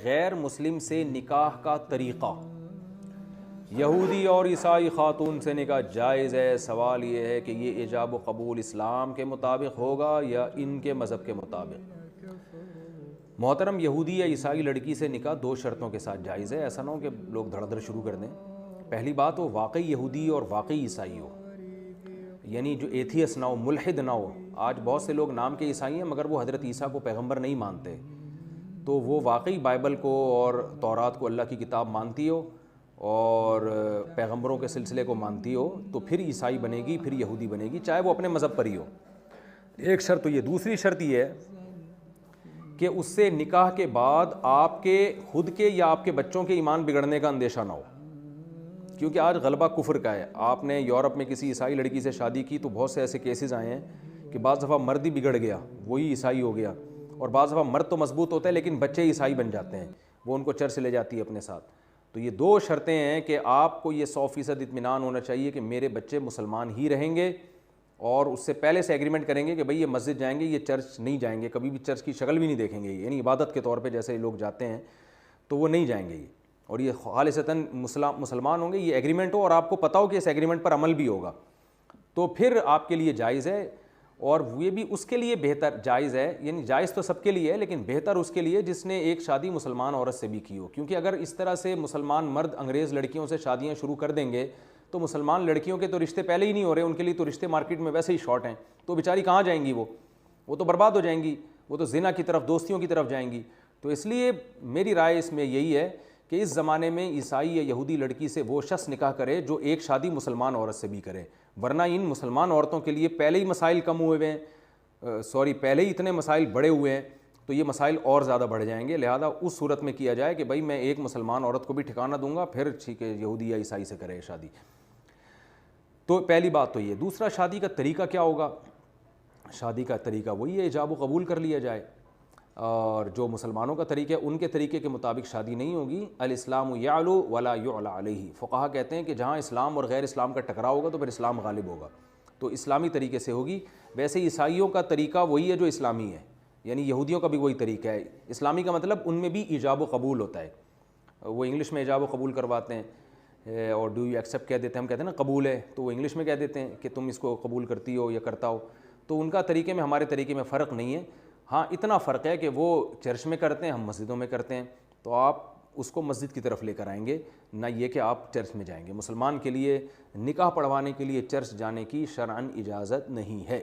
غیر مسلم سے نکاح کا طریقہ، یہودی اور عیسائی خاتون سے نکاح جائز ہے؟ سوال یہ ہے کہ یہ ایجاب و قبول اسلام کے مطابق ہوگا یا ان کے مذہب کے مطابق؟ محترم، یہودی یا عیسائی لڑکی سے نکاح دو شرطوں کے ساتھ جائز ہے، ایسا نہ ہو کہ لوگ دھڑ دھڑ شروع کر دیں۔ پہلی بات، وہ واقعی یہودی اور واقعی عیسائی ہو، یعنی جو ایتھیس نہ ہو، ملحد نہ ہو۔ آج بہت سے لوگ نام کے عیسائی ہیں مگر وہ حضرت عیسیٰ کو پیغمبر نہیں مانتے، تو وہ واقعی بائبل کو اور تورات کو اللہ کی کتاب مانتی ہو اور پیغمبروں کے سلسلے کو مانتی ہو، تو پھر عیسائی بنے گی، پھر یہودی بنے گی، چاہے وہ اپنے مذہب پر ہی ہو۔ ایک شرط تو یہ۔ دوسری شرط یہ ہے کہ اس سے نکاح کے بعد آپ کے خود کے یا آپ کے بچوں کے ایمان بگڑنے کا اندیشہ نہ ہو، کیونکہ آج غلبہ کفر کا ہے۔ آپ نے یورپ میں کسی عیسائی لڑکی سے شادی کی تو بہت سے ایسے کیسز آئے ہیں کہ بعض دفعہ مرد ہی بگڑ گیا، وہی عیسائی ہو گیا، اور بعض دفعہ مرد تو مضبوط ہوتا ہے لیکن بچے عیسائی بن جاتے ہیں، وہ ان کو چرچ لے جاتی ہے اپنے ساتھ۔ تو یہ دو شرطیں ہیں کہ آپ کو یہ 100% اطمینان ہونا چاہیے کہ میرے بچے مسلمان ہی رہیں گے، اور اس سے پہلے سے ایگریمنٹ کریں گے کہ بھئی یہ مسجد جائیں گے، یہ چرچ نہیں جائیں گے، کبھی بھی چرچ کی شکل بھی نہیں دیکھیں گے، یعنی عبادت کے طور پہ جیسے لوگ جاتے ہیں تو وہ نہیں جائیں گے یہ، اور یہ خالصتاً مسلمان ہوں گے، یہ ایگریمنٹ ہو اور آپ کو پتہ ہو کہ اس ایگریمنٹ پر عمل بھی ہوگا، تو پھر آپ کے لیے جائز ہے۔ اور یہ بھی اس کے لیے بہتر جائز ہے، یعنی جائز تو سب کے لیے ہے لیکن بہتر اس کے لیے جس نے ایک شادی مسلمان عورت سے بھی کی ہو، کیونکہ اگر اس طرح سے مسلمان مرد انگریز لڑکیوں سے شادیاں شروع کر دیں گے تو مسلمان لڑکیوں کے تو رشتے پہلے ہی نہیں ہو رہے، ان کے لیے تو رشتے مارکیٹ میں ویسے ہی شارٹ ہیں، تو بیچاری کہاں جائیں گی، وہ تو برباد ہو جائیں گی، وہ تو زنا کی طرف، دوستیوں کی طرف جائیں گی۔ تو اس لیے میری رائے اس میں یہی ہے کہ اس زمانے میں عیسائی یا یہودی لڑکی سے وہ شخص نکاح کرے جو ایک شادی مسلمان عورت سے بھی کرے، ورنہ ان مسلمان عورتوں کے لیے پہلے ہی مسائل کم ہوئے ہیں، پہلے ہی اتنے مسائل بڑے ہوئے ہیں، تو یہ مسائل اور زیادہ بڑھ جائیں گے۔ لہذا اس صورت میں کیا جائے کہ بھائی میں ایک مسلمان عورت کو بھی ٹھکانہ دوں گا، پھر ٹھیک ہے یہودی یا عیسائی سے کرے شادی۔ تو پہلی بات تو یہ۔ دوسرا، شادی کا طریقہ کیا ہوگا؟ شادی کا طریقہ وہی ہے، ایجاب و قبول کر لیا جائے، اور جو مسلمانوں کا طریقہ ہے ان کے طریقے کے مطابق شادی نہیں ہوگی۔ الاسلام یعلو ولا یعلی علیہ، فقہا کہتے ہیں کہ جہاں اسلام اور غیر اسلام کا ٹکراؤ ہوگا تو پھر اسلام غالب ہوگا، تو اسلامی طریقے سے ہوگی۔ ویسے عیسائیوں کا طریقہ وہی ہے جو اسلامی ہے، یعنی یہودیوں کا بھی وہی طریقہ ہے۔ اسلامی کا مطلب ان میں بھی ایجاب و قبول ہوتا ہے، وہ انگلش میں ایجاب و قبول کرواتے ہیں، اور ڈو یو ایکسیپٹ کہہ دیتے ہیں، ہم کہتے ہیں نا قبول ہے، تو وہ انگلش میں کہہ دیتے ہیں کہ تم اس کو قبول کرتی ہو یا کرتا ہو۔ تو ان کا طریقے میں ہمارے طریقے میں فرق نہیں ہے، ہاں اتنا فرق ہے کہ وہ چرچ میں کرتے ہیں، ہم مسجدوں میں کرتے ہیں، تو آپ اس کو مسجد کی طرف لے کر آئیں گے، نہ یہ کہ آپ چرچ میں جائیں گے۔ مسلمان کے لیے نکاح پڑھوانے کے لیے چرچ جانے کی شرعاً اجازت نہیں ہے۔